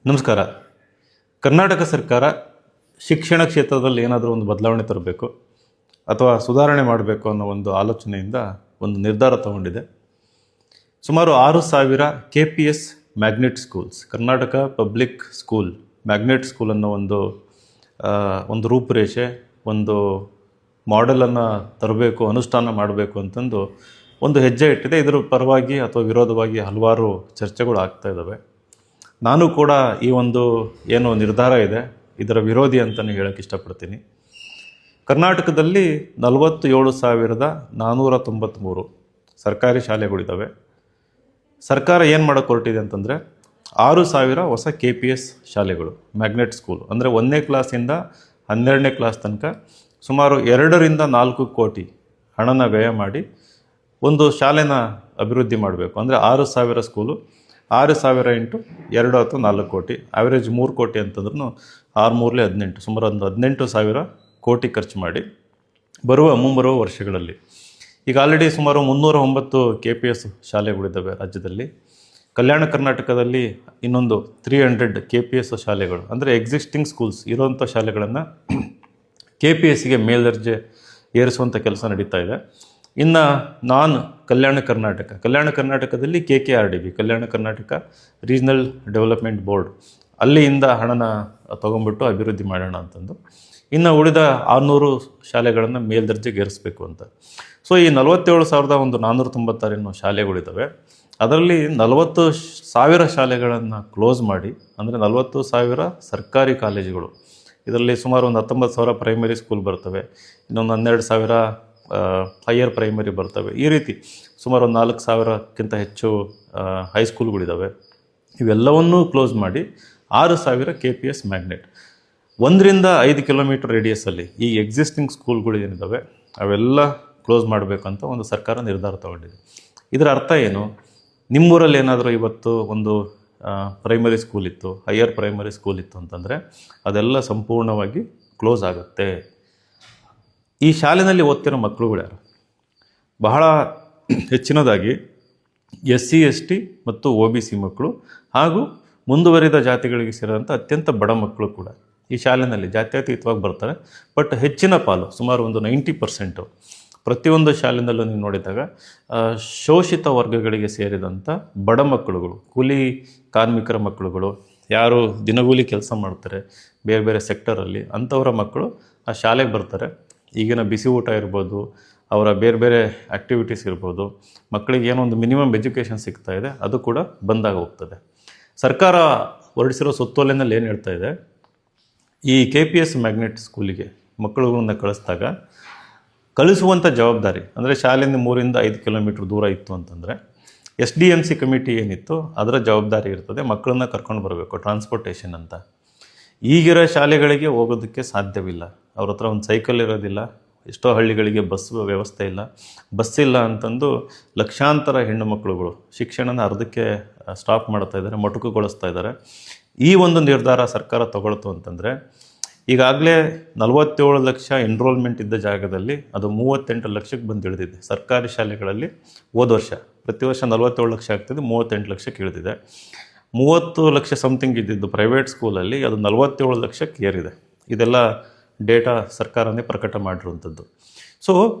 ನಮಸ್ಕಾರ. ಕರ್ನಾಟಕ ಸರ್ಕಾರ ಶಿಕ್ಷಣ ಕ್ಷೇತ್ರದಲ್ಲಿ ಏನಾದರೂ ಒಂದು ಬದಲಾವಣೆ ತರಬೇಕು ಅಥವಾ ಸುಧಾರಣೆ ಮಾಡಬೇಕು ಅನ್ನೋ ಒಂದು ಆಲೋಚನೆಯಿಂದ ಒಂದು ನಿರ್ಧಾರ ತಗೊಂಡಿದೆ. ಸುಮಾರು 6,000 KPS magnet schools, Karnataka public school magnet school ಅನ್ನೋ ಒಂದು ರೂಪುರೇಷೆ, ಒಂದು ಮಾಡೆಲನ್ನು ತರಬೇಕು, ಅನುಷ್ಠಾನ ಮಾಡಬೇಕು ಅಂತಂದು ಒಂದು ಹೆಜ್ಜೆ ಇಟ್ಟಿದೆ. ಇದರ ಪರವಾಗಿ ಅಥವಾ ವಿರೋಧವಾಗಿ ಹಲವಾರು ಚರ್ಚೆಗಳು ಆಗ್ತಾ ಇದ್ದಾವೆ. ನಾನು ಕೂಡ ಈ ಒಂದು ಏನು ನಿರ್ಧಾರ ಇದೆ ಇದರ ವಿರೋಧಿ ಅಂತಲೇ ಹೇಳೋಕ್ಕೆ ಇಷ್ಟಪಡ್ತೀನಿ. ಕರ್ನಾಟಕದಲ್ಲಿ 47,493 ಸರ್ಕಾರಿ ಶಾಲೆಗಳಿದ್ದಾವೆ. ಸರ್ಕಾರ ಏನು ಮಾಡೋಕ್ಕೆ ಹೊರಟಿದೆ ಅಂತಂದರೆ 6,000 ಹೊಸ KPS ಶಾಲೆಗಳು, ಮ್ಯಾಗ್ನೆಟ್ ಸ್ಕೂಲ್. ಅಂದರೆ 1ನೇ ಕ್ಲಾಸಿಂದ 12ನೇ ಕ್ಲಾಸ್ ತನಕ ಸುಮಾರು 2ರಿಂದ 4 ಕೋಟಿ ಹಣನ ವ್ಯಯ ಮಾಡಿ ಒಂದು ಶಾಲೆನ ಅಭಿವೃದ್ಧಿ ಮಾಡಬೇಕು. ಅಂದರೆ 6,000 ಸ್ಕೂಲು, 6,000 ಇಂಟು 2 ಅಥವಾ 4 ಕೋಟಿ, ಆ್ಯಾವ್ರೇಜ್ 3 ಕೋಟಿ ಅಂತಂದ್ರೂ 6 ಮೂರಲೆ 18, ಸುಮಾರು ಒಂದು 18,000 ಕೋಟಿ ಖರ್ಚು ಮಾಡಿ ಮುಂಬರುವ ವರ್ಷಗಳಲ್ಲಿ ಈಗ ಆಲ್ರೆಡಿ ಸುಮಾರು 309 KPS ಶಾಲೆಗಳಿದ್ದಾವೆ ರಾಜ್ಯದಲ್ಲಿ. ಕಲ್ಯಾಣ ಕರ್ನಾಟಕದಲ್ಲಿ ಇನ್ನೊಂದು 300 KPS ಶಾಲೆಗಳು, ಅಂದರೆ ಎಕ್ಸಿಸ್ಟಿಂಗ್ ಸ್ಕೂಲ್ಸ್ ಇರೋವಂಥ ಶಾಲೆಗಳನ್ನು KPSಗೆ ಮೇಲ್ದರ್ಜೆ ಏರಿಸುವಂಥ ಕೆಲಸ ನಡೀತಾ ಇದೆ. ಇನ್ನು ಕಲ್ಯಾಣ ಕರ್ನಾಟಕದಲ್ಲಿ KKRDB, Kalyana Karnataka regional development board, ಅಲ್ಲಿಂದ ಹಣನ ತೊಗೊಂಬಿಟ್ಟು ಅಭಿವೃದ್ಧಿ ಮಾಡೋಣ ಅಂತಂದು. ಇನ್ನು ಉಳಿದ 600 ಶಾಲೆಗಳನ್ನು ಮೇಲ್ದರ್ಜೆಗೆ ಏರಿಸಬೇಕು ಅಂತ. ಸೊ ಈ 47,496 ಶಾಲೆಗಳಿದ್ದಾವೆ. ಅದರಲ್ಲಿ 40,000 ಶಾಲೆಗಳನ್ನು ಕ್ಲೋಸ್ ಮಾಡಿ, ಅಂದರೆ 40,000 ಸರ್ಕಾರಿ ಕಾಲೇಜುಗಳು. ಇದರಲ್ಲಿ ಸುಮಾರು ಒಂದು 19,000 ಪ್ರೈಮರಿ ಸ್ಕೂಲ್ ಬರ್ತವೆ, ಇನ್ನೊಂದು 12,000 ಹೈಯರ್ ಪ್ರೈಮರಿ ಬರ್ತವೆ. ಈ ರೀತಿ ಸುಮಾರು ಒಂದು 4,000ಕ್ಕಿಂತ ಹೆಚ್ಚು ಹೈಸ್ಕೂಲ್ಗಳಿದ್ದಾವೆ. ಇವೆಲ್ಲವನ್ನೂ ಕ್ಲೋಸ್ ಮಾಡಿ 6,000 KPS ಮ್ಯಾಗ್ನೆಟ್, 1ರಿಂದ 5 ಕಿಲೋಮೀಟರ್ ರೇಡಿಯಸಲ್ಲಿ ಈ ಎಕ್ಸಿಸ್ಟಿಂಗ್ ಸ್ಕೂಲ್ಗಳು ಏನಿದ್ದಾವೆ ಅವೆಲ್ಲ ಕ್ಲೋಸ್ ಮಾಡಬೇಕಂತ ಒಂದು ಸರ್ಕಾರ ನಿರ್ಧಾರ ತಗೊಂಡಿದೆ. ಇದರ ಅರ್ಥ ಏನು? ನಿಮ್ಮೂರಲ್ಲಿ ಏನಾದರೂ ಇವತ್ತು ಒಂದು ಪ್ರೈಮರಿ ಸ್ಕೂಲ್ ಇತ್ತು, ಹೈಯರ್ ಪ್ರೈಮರಿ ಸ್ಕೂಲ್ ಇತ್ತು ಅಂತಂದರೆ ಅದೆಲ್ಲ ಸಂಪೂರ್ಣವಾಗಿ ಕ್ಲೋಸ್ ಆಗುತ್ತೆ. ಈ ಶಾಲೆಯಲ್ಲಿ ಓದ್ತಿರೋ ಮಕ್ಕಳುಗಳು ಯಾರು? ಬಹಳ ಹೆಚ್ಚಿನದಾಗಿ SC ST ಮತ್ತು OBC ಮಕ್ಕಳು ಹಾಗೂ ಮುಂದುವರಿದ ಜಾತಿಗಳಿಗೆ ಸೇರಿದಂಥ ಅತ್ಯಂತ ಬಡ ಮಕ್ಕಳು ಕೂಡ ಈ ಶಾಲೆಯಲ್ಲಿ ಜಾತ್ಯತೀತವಾಗಿ ಬರ್ತಾರೆ. ಬಟ್ ಹೆಚ್ಚಿನ ಪಾಲು, ಸುಮಾರು ಒಂದು 90% ಪ್ರತಿಯೊಂದು ಶಾಲೆಯಲ್ಲೂ ನೀವು ನೋಡಿದಾಗ ಶೋಷಿತ ವರ್ಗಗಳಿಗೆ ಸೇರಿದಂಥ ಬಡ ಮಕ್ಕಳುಗಳು, ಕೂಲಿ ಕಾರ್ಮಿಕರ ಮಕ್ಕಳುಗಳು, ಯಾರು ದಿನಗೂಲಿ ಕೆಲಸ ಮಾಡ್ತಾರೆ ಬೇರೆ ಬೇರೆ ಸೆಕ್ಟರಲ್ಲಿ, ಅಂಥವರ ಮಕ್ಕಳು ಆ ಶಾಲೆಗೆ ಬರ್ತಾರೆ. ಈಗಿನ ಬಿಸಿ ಊಟ ಇರ್ಬೋದು, ಅವರ ಬೇರೆ ಬೇರೆ ಆ್ಯಕ್ಟಿವಿಟೀಸ್ ಇರ್ಬೋದು, ಮಕ್ಕಳಿಗೆ ಏನೋ ಒಂದು ಮಿನಿಮಮ್ ಎಜುಕೇಷನ್ ಸಿಗ್ತಾ ಇದೆ, ಅದು ಕೂಡ ಬಂದಾಗ ಹೋಗ್ತದೆ. ಸರ್ಕಾರ ಹೊರಡಿಸಿರೋ ಸುತ್ತೋಲೆನಲ್ಲಿ ಏನು ಹೇಳ್ತಾ ಇದೆ, ಈ KPS ಮ್ಯಾಗ್ನೆಟ್ ಸ್ಕೂಲಿಗೆ ಮಕ್ಕಳುಗಳನ್ನ ಕಳಿಸುವಂಥ ಜವಾಬ್ದಾರಿ, ಅಂದರೆ ಶಾಲೆಯಿಂದ 3ರಿಂದ 5 ಕಿಲೋಮೀಟ್ರ್ ದೂರ ಇತ್ತು ಅಂತಂದರೆ SDMC ಕಮಿಟಿ ಏನಿತ್ತು ಅದರ ಜವಾಬ್ದಾರಿ ಇರ್ತದೆ. ಮಕ್ಕಳನ್ನ ಕರ್ಕೊಂಡು ಬರಬೇಕು, ಟ್ರಾನ್ಸ್ಪೋರ್ಟೇಷನ್ ಅಂತ. ಈಗಿರೋ ಶಾಲೆಗಳಿಗೆ ಹೋಗೋದಕ್ಕೆ ಸಾಧ್ಯವಿಲ್ಲ. ಅವ್ರ ಹತ್ರ ಒಂದು ಸೈಕಲ್ ಇರೋದಿಲ್ಲ, ಎಷ್ಟೋ ಹಳ್ಳಿಗಳಿಗೆ ಬಸ್ ವ್ಯವಸ್ಥೆ ಇಲ್ಲ. ಬಸ್ ಇಲ್ಲ ಅಂತಂದು ಲಕ್ಷಾಂತರ ಹೆಣ್ಣು ಮಕ್ಕಳುಗಳು ಶಿಕ್ಷಣನ ಅರ್ಧಕ್ಕೆ ಸ್ಟಾಪ್ ಮಾಡ್ತಾ ಇದ್ದಾರೆ, ಮೊಟಕುಗೊಳಿಸ್ತಾ ಇದ್ದಾರೆ. ಈ ಒಂದು ನಿರ್ಧಾರ ಸರ್ಕಾರ ತಗೊಳ್ತು ಅಂತಂದರೆ, ಈಗಾಗಲೇ 47 ಲಕ್ಷ ಎನ್ರೋಲ್ಮೆಂಟ್ ಇದ್ದ ಜಾಗದಲ್ಲಿ ಅದು 38 ಲಕ್ಷಕ್ಕೆ ಬಂದು ಇಳಿದಿದೆ. ಸರ್ಕಾರಿ ಶಾಲೆಗಳಲ್ಲಿ ಹೋದ ವರ್ಷ, ಪ್ರತಿ ವರ್ಷ 47 ಲಕ್ಷ ಆಗ್ತಿದೆ, 38 ಲಕ್ಷಕ್ಕೆ ಇಳಿದಿದೆ. 30 ಲಕ್ಷ ಸಮಥಿಂಗ್ ಇದ್ದಿದ್ದು ಪ್ರೈವೇಟ್ ಸ್ಕೂಲಲ್ಲಿ ಅದು 47 ಲಕ್ಷಕ್ಕೆ ಏರಿದೆ. ಇದೆಲ್ಲ ಡೇಟಾ ಸರ್ಕಾರನೇ ಪ್ರಕಟ ಮಾಡಿರುವಂಥದ್ದು. ಸೊ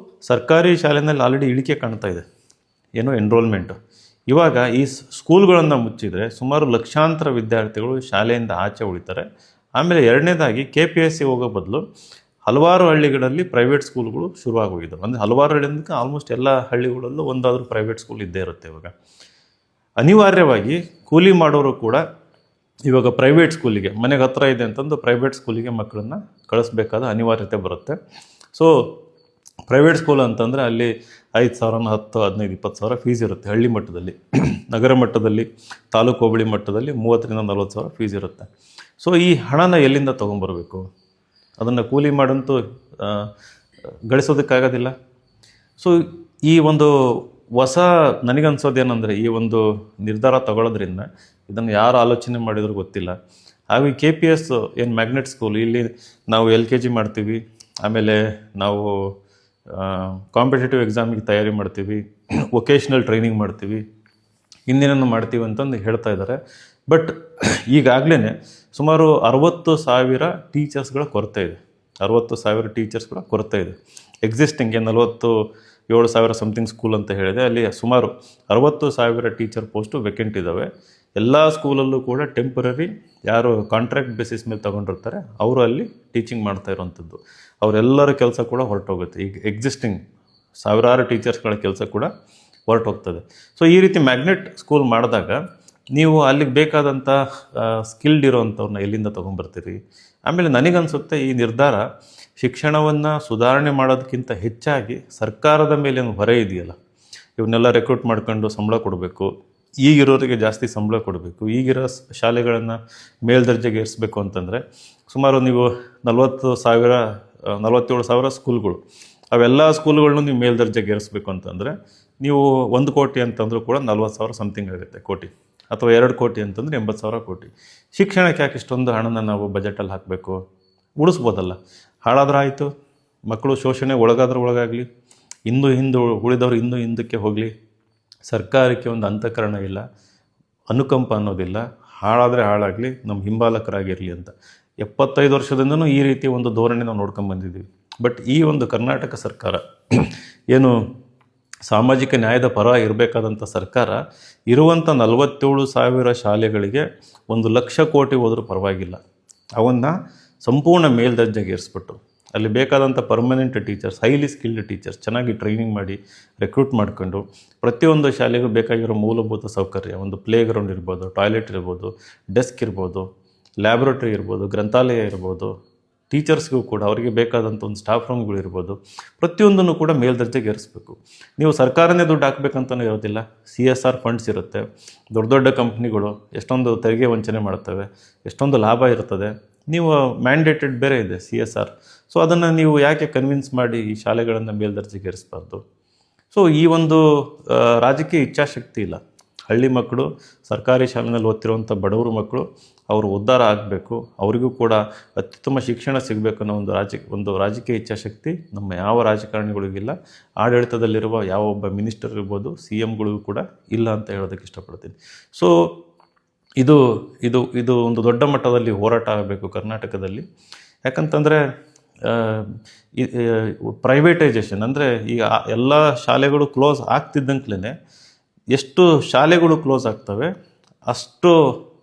ಸರ್ಕಾರಿ ಶಾಲೆಯಲ್ಲಿ ಆಲ್ರೆಡಿ ಇಳಿಕೆ ಕಾಣ್ತಾ ಇದೆ, ಏನೋ ಎನ್ರೋಲ್ಮೆಂಟು. ಇವಾಗ ಈ ಸ್ಕೂಲ್ಗಳನ್ನು ಮುಚ್ಚಿದರೆ ಸುಮಾರು ಲಕ್ಷಾಂತರ ವಿದ್ಯಾರ್ಥಿಗಳು ಶಾಲೆಯಿಂದ ಆಚೆ ಉಳಿತಾರೆ. ಆಮೇಲೆ ಎರಡನೇದಾಗಿ KPSಗೆ ಹೋಗೋ ಬದಲು ಹಲವಾರು ಹಳ್ಳಿಗಳಲ್ಲಿ ಪ್ರೈವೇಟ್ ಸ್ಕೂಲ್ಗಳು ಶುರುವಾಗೋಗಿದ್ದಾವೆ. ಅಂದರೆ ಹಲವಾರು ಹಳ್ಳಿಯಿಂದ ಆಲ್ಮೋಸ್ಟ್ ಎಲ್ಲ ಹಳ್ಳಿಗಳಲ್ಲೂ ಒಂದಾದರೂ ಪ್ರೈವೇಟ್ ಸ್ಕೂಲ್ ಇದ್ದೇ ಇರುತ್ತೆ. ಇವಾಗ ಅನಿವಾರ್ಯವಾಗಿ ಕೂಲಿ ಮಾಡೋರು ಕೂಡ ಇವಾಗ ಪ್ರೈವೇಟ್ ಸ್ಕೂಲಿಗೆ, ಮನೆಗೆ ಹತ್ರ ಇದೆ ಅಂತಂದು ಪ್ರೈವೇಟ್ ಸ್ಕೂಲಿಗೆ ಮಕ್ಕಳನ್ನು ಕಳಿಸ್ಬೇಕಾದ ಅನಿವಾರ್ಯತೆ ಬರುತ್ತೆ. ಸೊ ಪ್ರೈವೇಟ್ ಸ್ಕೂಲ್ ಅಂತಂದರೆ ಅಲ್ಲಿ 5,000, 10, 15, 20,000 ಫೀಸ್ ಇರುತ್ತೆ ಹಳ್ಳಿ ಮಟ್ಟದಲ್ಲಿ. ನಗರ ಮಟ್ಟದಲ್ಲಿ, ತಾಲೂಕು ಹೋಬಳಿ ಮಟ್ಟದಲ್ಲಿ 30,000ರಿಂದ 40,000 ಫೀಸ್ ಇರುತ್ತೆ. ಸೊ ಈ ಹಣನ ಎಲ್ಲಿಂದ ತೊಗೊಂಬರ್ಬೇಕು? ಅದನ್ನು ಕೂಲಿ ಮಾಡಂತೂ ಗಳಿಸೋದಕ್ಕಾಗೋದಿಲ್ಲ. ಸೊ ಈ ಒಂದು ನನಗನ್ಸೋದೇನೆಂದರೆ, ಈ ಒಂದು ನಿರ್ಧಾರ ತಗೊಳ್ಳೋದ್ರಿಂದ ಇದನ್ನು ಯಾರು ಆಲೋಚನೆ ಮಾಡಿದ್ರು ಗೊತ್ತಿಲ್ಲ. ಹಾಗೂ ಈ KPS ಏನು ಮ್ಯಾಗ್ನೆಟ್ ಸ್ಕೂಲ್, ಇಲ್ಲಿ ನಾವು LKG ಮಾಡ್ತೀವಿ, ಆಮೇಲೆ ನಾವು ಕಾಂಪಿಟೇಟಿವ್ ಎಕ್ಸಾಮಿಗೆ ತಯಾರಿ ಮಾಡ್ತೀವಿ, ವೊಕೇಶ್ನಲ್ ಟ್ರೈನಿಂಗ್ ಮಾಡ್ತೀವಿ, ಇನ್ನೇನನ್ನು ಮಾಡ್ತೀವಿ ಅಂತಂದು ಹೇಳ್ತಾ ಇದ್ದಾರೆ. ಬಟ್ ಈಗಾಗಲೇ ಸುಮಾರು 60,000 ಟೀಚರ್ಸ್ಗಳ ಕೊರತೆ ಇದೆ. 60,000 ಟೀಚರ್ಸ್ಗಳ ಕೊರತೆ ಇದೆ. ಎಕ್ಸಿಸ್ಟಿಂಗ್ 47,000 ಸಮಥಿಂಗ್ ಸ್ಕೂಲ್ ಅಂತ ಹೇಳಿದೆ, ಅಲ್ಲಿ ಸುಮಾರು 60,000 ಟೀಚರ್ ಪೋಸ್ಟು ವೆಕೆಂಟ್ ಇದ್ದಾವೆ. ಎಲ್ಲ ಸ್ಕೂಲಲ್ಲೂ ಕೂಡ ಟೆಂಪರರಿ ಯಾರು ಕಾಂಟ್ರಾಕ್ಟ್ ಬೇಸಿಸ್ ಮೇಲೆ ತೊಗೊಂಡಿರ್ತಾರೆ ಅವರು ಅಲ್ಲಿ ಟೀಚಿಂಗ್ ಮಾಡ್ತಾ ಇರುವಂಥದ್ದು. ಅವರೆಲ್ಲರ ಕೆಲಸ ಕೂಡ ಹೊರಟೋಗುತ್ತೆ. ಈಗ ಎಕ್ಸಿಸ್ಟಿಂಗ್ ಸಾವಿರಾರು ಟೀಚರ್ಸ್ಗಳ ಕೆಲಸ ಕೂಡ ಹೊರಟೋಗ್ತದೆ. ಸೊ ಈ ರೀತಿ ಮ್ಯಾಗ್ನೆಟ್ ಸ್ಕೂಲ್ ಮಾಡಿದಾಗ ನೀವು ಅಲ್ಲಿಗೆ ಬೇಕಾದಂಥ ಸ್ಕಿಲ್ಡ್ ಇರೋವಂಥವ್ರನ್ನ ಎಲ್ಲಿಂದ ತೊಗೊಂಬರ್ತೀರಿ? ಆಮೇಲೆ ನನಗನ್ಸುತ್ತೆ ಈ ನಿರ್ಧಾರ ಶಿಕ್ಷಣವನ್ನು ಸುಧಾರಣೆ ಮಾಡೋದಕ್ಕಿಂತ ಹೆಚ್ಚಾಗಿ ಸರ್ಕಾರದ ಮೇಲೆ ಹೊರೆ ಇದೆಯಲ್ಲ, ಇವನ್ನೆಲ್ಲ ರೆಕ್ರೂಟ್ ಮಾಡ್ಕೊಂಡು ಸಂಬಳ ಕೊಡಬೇಕು, ಈಗಿರೋರಿಗೆ ಜಾಸ್ತಿ ಸಂಬಳ ಕೊಡಬೇಕು, ಈಗಿರೋ ಶಾಲೆಗಳನ್ನು ಮೇಲ್ದರ್ಜೆಗೆ ಏರಿಸಬೇಕು ಅಂತಂದರೆ ಸುಮಾರು ನೀವು 47,000 ಸ್ಕೂಲ್ಗಳು, ಅವೆಲ್ಲ ಸ್ಕೂಲ್ಗಳನ್ನೂ ನೀವು ಮೇಲ್ದರ್ಜೆಗೆ ಏರಿಸಬೇಕು ಅಂತಂದರೆ ನೀವು 1 ಕೋಟಿ ಅಂತಂದರೂ ಕೂಡ 40,000 ಸಮಥಿಂಗ್ ಆಗುತ್ತೆ ಕೋಟಿ, ಅಥವಾ 2 ಕೋಟಿ ಅಂತಂದರೆ 80,000 ಕೋಟಿ. ಶಿಕ್ಷಣಕ್ಕೆ ಯಾಕೆ ಇಷ್ಟೊಂದು ಹಣನ ನಾವು ಬಜೆಟಲ್ಲಿ ಹಾಕಬೇಕು? ಉಳಿಸ್ಬೋದಲ್ಲ. ಹಾಳಾದ್ರೆ ಆಯಿತು, ಮಕ್ಕಳು ಶೋಷಣೆ ಒಳಗಾಗಲಿ, ಹಿಂದೆ ಉಳಿದವರು ಇನ್ನೂ ಹಿಂದಕ್ಕೆ ಹೋಗಲಿ. ಸರ್ಕಾರಕ್ಕೆ ಒಂದು ಅಂತಃಕರಣ ಇಲ್ಲ, ಅನುಕಂಪ ಅನ್ನೋದಿಲ್ಲ. ಹಾಳಾದರೆ ಹಾಳಾಗಲಿ, ನಮ್ಮ ಹಿಂಬಾಲಕರಾಗಿರಲಿ ಅಂತ 75 ವರ್ಷದಿಂದನೂ ಈ ರೀತಿ ಒಂದು ಧೋರಣೆ ನಾವು ನೋಡ್ಕೊಂಡು ಬಂದಿದ್ದೀವಿ. ಬಟ್ ಈ ಒಂದು ಕರ್ನಾಟಕ ಸರ್ಕಾರ ಏನು ಸಾಮಾಜಿಕ ನ್ಯಾಯದ ಪರ ಇರಬೇಕಾದಂಥ ಸರ್ಕಾರ ಇರುವಂಥ 47,000 ಶಾಲೆಗಳಿಗೆ 1,00,000 ಕೋಟಿ ಹೋದರೂ ಪರವಾಗಿಲ್ಲ, ಅವನ್ನು ಸಂಪೂರ್ಣ ಮೇಲ್ದರ್ಜೆಗೆ ಏರಿಸ್ಬಿಟ್ಟು ಅಲ್ಲಿ ಬೇಕಾದಂಥ permanent teachers, highly skilled teachers ಚೆನ್ನಾಗಿ ಟ್ರೈನಿಂಗ್ ಮಾಡಿ ರೆಕ್ರೂಟ್ ಮಾಡ್ಕೊಂಡು ಪ್ರತಿಯೊಂದು ಶಾಲೆಗೂ ಬೇಕಾಗಿರೋ ಮೂಲಭೂತ ಸೌಕರ್ಯ, ಒಂದು ಪ್ಲೇ ಗ್ರೌಂಡ್ ಇರ್ಬೋದು, ಟಾಯ್ಲೆಟ್ ಇರ್ಬೋದು, ಡೆಸ್ಕ್ ಇರ್ಬೋದು, ಲ್ಯಾಬ್ರೇಟರಿ ಇರ್ಬೋದು, ಗ್ರಂಥಾಲಯ ಇರ್ಬೋದು, ಟೀಚರ್ಸ್ಗೂ ಕೂಡ ಅವರಿಗೆ ಬೇಕಾದಂಥ ಒಂದು ಸ್ಟಾಫ್ ರೂಮ್ಗಳು ಇರ್ಬೋದು, ಪ್ರತಿಯೊಂದನ್ನು ಕೂಡ ಮೇಲ್ದರ್ಜೆಗೆ ಏರಿಸಬೇಕು. ನೀವು ಸರ್ಕಾರನೇ ದುಡ್ಡು ಹಾಕಬೇಕಂತಲೂ ಇರೋದಿಲ್ಲ. CSR ಫಂಡ್ಸ್ ಇರುತ್ತೆ. ದೊಡ್ಡ ದೊಡ್ಡ ಕಂಪ್ನಿಗಳು ಎಷ್ಟೊಂದು ತೆರಿಗೆ ವಂಚನೆ ಮಾಡ್ತವೆ, ಎಷ್ಟೊಂದು ಲಾಭ ಇರ್ತದೆ. ನೀವು ಮ್ಯಾಂಡೇಟೆಡ್ ಬೇರೆ ಇದೆ CSR. ಸೊ ಅದನ್ನು ನೀವು ಯಾಕೆ ಕನ್ವಿನ್ಸ್ ಮಾಡಿ ಈ ಶಾಲೆಗಳನ್ನು ಮೇಲ್ದರ್ಜೆಗೆ ಏರಿಸಬಾರ್ದು? ಸೊ ಈ ಒಂದು ರಾಜಕೀಯ ಇಚ್ಛಾಶಕ್ತಿ ಇಲ್ಲ. ಹಳ್ಳಿ ಮಕ್ಕಳು, ಸರ್ಕಾರಿ ಶಾಲೆಯಲ್ಲಿ ಓದ್ತಿರುವಂಥ ಬಡವರು ಮಕ್ಕಳು, ಅವರು ಉದ್ಧಾರ ಆಗಬೇಕು, ಅವರಿಗೂ ಕೂಡ ಅತ್ಯುತ್ತಮ ಶಿಕ್ಷಣ ಸಿಗಬೇಕು ಅನ್ನೋ ಒಂದು ರಾಜಕೀಯ ಇಚ್ಛಾಶಕ್ತಿ ನಮ್ಮ ಯಾವ ರಾಜಕಾರಣಿಗಳಿಗಿಲ್ಲ. ಆಡಳಿತದಲ್ಲಿರುವ ಯಾವ ಒಬ್ಬ ಮಿನಿಸ್ಟರ್ ಇರ್ಬೋದು, CMಗಳಿಗೂ ಕೂಡ ಇಲ್ಲ ಅಂತ ಹೇಳೋದಕ್ಕೆ ಇಷ್ಟಪಡ್ತೀನಿ. ಸೊ ಇದು ಇದು ಇದು ಒಂದು ದೊಡ್ಡ ಮಟ್ಟದಲ್ಲಿ ಹೋರಾಟ ಆಗಬೇಕು ಕರ್ನಾಟಕದಲ್ಲಿ. ಯಾಕಂತಂದರೆ ಪ್ರೈವೇಟೈಸೇಷನ್ ಅಂದರೆ ಈಗ ಎಲ್ಲ ಶಾಲೆಗಳು ಕ್ಲೋಸ್ ಆಗ್ತಿದ್ದಂಕ್ಲೇ ಎಷ್ಟು ಶಾಲೆಗಳು ಕ್ಲೋಸ್ ಆಗ್ತವೆ ಅಷ್ಟು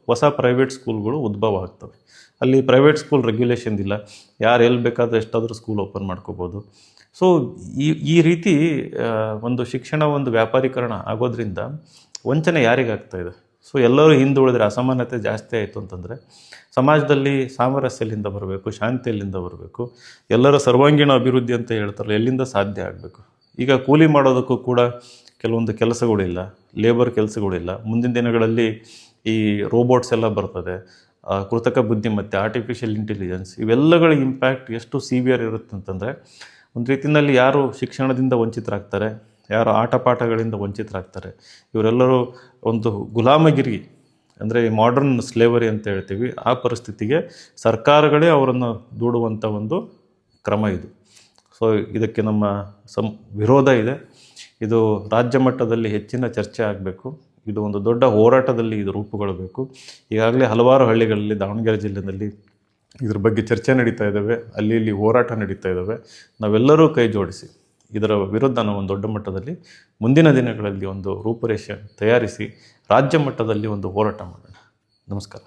ಹೊಸ ಪ್ರೈವೇಟ್ ಸ್ಕೂಲ್ಗಳು ಉದ್ಭವ ಆಗ್ತವೆ. ಅಲ್ಲಿ ಪ್ರೈವೇಟ್ ಸ್ಕೂಲ್ ರೆಗ್ಯುಲೇಷನ್ ಇಲ್ಲ, ಯಾರು ಎಲ್ಲಿ ಬೇಕಾದರೂ ಎಷ್ಟಾದರೂ ಸ್ಕೂಲ್ ಓಪನ್ ಮಾಡ್ಕೋಬೋದು. ಸೊ ಈ ರೀತಿ ಒಂದು ಶಿಕ್ಷಣ ಒಂದು ವ್ಯಾಪಾರೀಕರಣ ಆಗೋದ್ರಿಂದ ವಂಚನೆ ಯಾರಿಗಾಗ್ತಾ ಇದೆ? ಸೊ ಎಲ್ಲರೂ ಹಿಂದುಳಿದ್ರೆ, ಅಸಮಾನತೆ ಜಾಸ್ತಿ ಆಯಿತು ಅಂತಂದರೆ ಸಮಾಜದಲ್ಲಿ ಸಾಮರಸ್ಯದಿಂದ ಬರಬೇಕು, ಶಾಂತಿಯಲ್ಲಿಂದ ಬರಬೇಕು, ಎಲ್ಲರ ಸರ್ವಾಂಗೀಣ ಅಭಿವೃದ್ಧಿ ಅಂತ ಹೇಳ್ತಾರಲ್ಲ, ಎಲ್ಲಿಂದ ಸಾಧ್ಯ ಆಗಬೇಕು? ಈಗ ಕೂಲಿ ಮಾಡೋದಕ್ಕೂ ಕೂಡ ಕೆಲವೊಂದು ಕೆಲಸಗಳಿಲ್ಲ, ಲೇಬರ್ ಕೆಲಸಗಳಿಲ್ಲ. ಮುಂದಿನ ದಿನಗಳಲ್ಲಿ ಈ ರೋಬೋಟ್ಸ್ ಎಲ್ಲ ಬರ್ತದೆ, ಕೃತಕ ಬುದ್ಧಿಮತ್ತೆ, ಆರ್ಟಿಫಿಷಿಯಲ್ ಇಂಟೆಲಿಜೆನ್ಸ್, ಇವೆಲ್ಲಗಳ ಇಂಪ್ಯಾಕ್ಟ್ ಎಷ್ಟು ಸಿವಿಯರ್ ಇರುತ್ತೆ ಅಂತಂದರೆ ಒಂದು ರೀತಿಯಲ್ಲಿ ಯಾರು ಶಿಕ್ಷಣದಿಂದ ವಂಚಿತರಾಗ್ತಾರೆ, ಯಾರು ಆಟಪಾಠಗಳಿಂದ ವಂಚಿತರಾಗ್ತಾರೆ, ಇವರೆಲ್ಲರೂ ಒಂದು ಗುಲಾಮಗಿರಿ ಅಂದರೆ ಮಾಡರ್ನ್ ಸ್ಲೇವರಿ ಅಂತ ಹೇಳ್ತೀವಿ, ಆ ಪರಿಸ್ಥಿತಿಗೆ ಸರ್ಕಾರಗಳೇ ಅವರನ್ನು ದೂಡುವಂಥ ಒಂದು ಕ್ರಮ ಇದು. ಸೊ ಇದಕ್ಕೆ ನಮ್ಮ ವಿರೋಧ ಇದೆ. ಇದು ರಾಜ್ಯ ಮಟ್ಟದಲ್ಲಿ ಹೆಚ್ಚಿನ ಚರ್ಚೆ ಆಗಬೇಕು. ಇದು ಒಂದು ದೊಡ್ಡ ಹೋರಾಟದಲ್ಲಿ ಇದು ರೂಪುಗೊಳ್ಳಬೇಕು. ಈಗಾಗಲೇ ಹಲವಾರು ಹಳ್ಳಿಗಳಲ್ಲಿ, ದಾವಣಗೆರೆ ಜಿಲ್ಲೆಯಲ್ಲಿ ಇದ್ರ ಬಗ್ಗೆ ಚರ್ಚೆ ನಡೀತಾ ಇದ್ದಾವೆ, ಅಲ್ಲಿ ಇಲ್ಲಿ ಹೋರಾಟ ನಡೀತಾ ಇದ್ದಾವೆ. ನಾವೆಲ್ಲರೂ ಕೈ ಜೋಡಿಸಿ ಇದರ ವಿರುದ್ಧ ನಾವು ಒಂದು ದೊಡ್ಡ ಮಟ್ಟದಲ್ಲಿ ಮುಂದಿನ ದಿನಗಳಲ್ಲಿ ಒಂದು ರೂಪುರೇಷೆ ತಯಾರಿಸಿ ರಾಜ್ಯ ಮಟ್ಟದಲ್ಲಿ ಒಂದು ಹೋರಾಟ ಮಾಡೋಣ. ನಮಸ್ಕಾರ.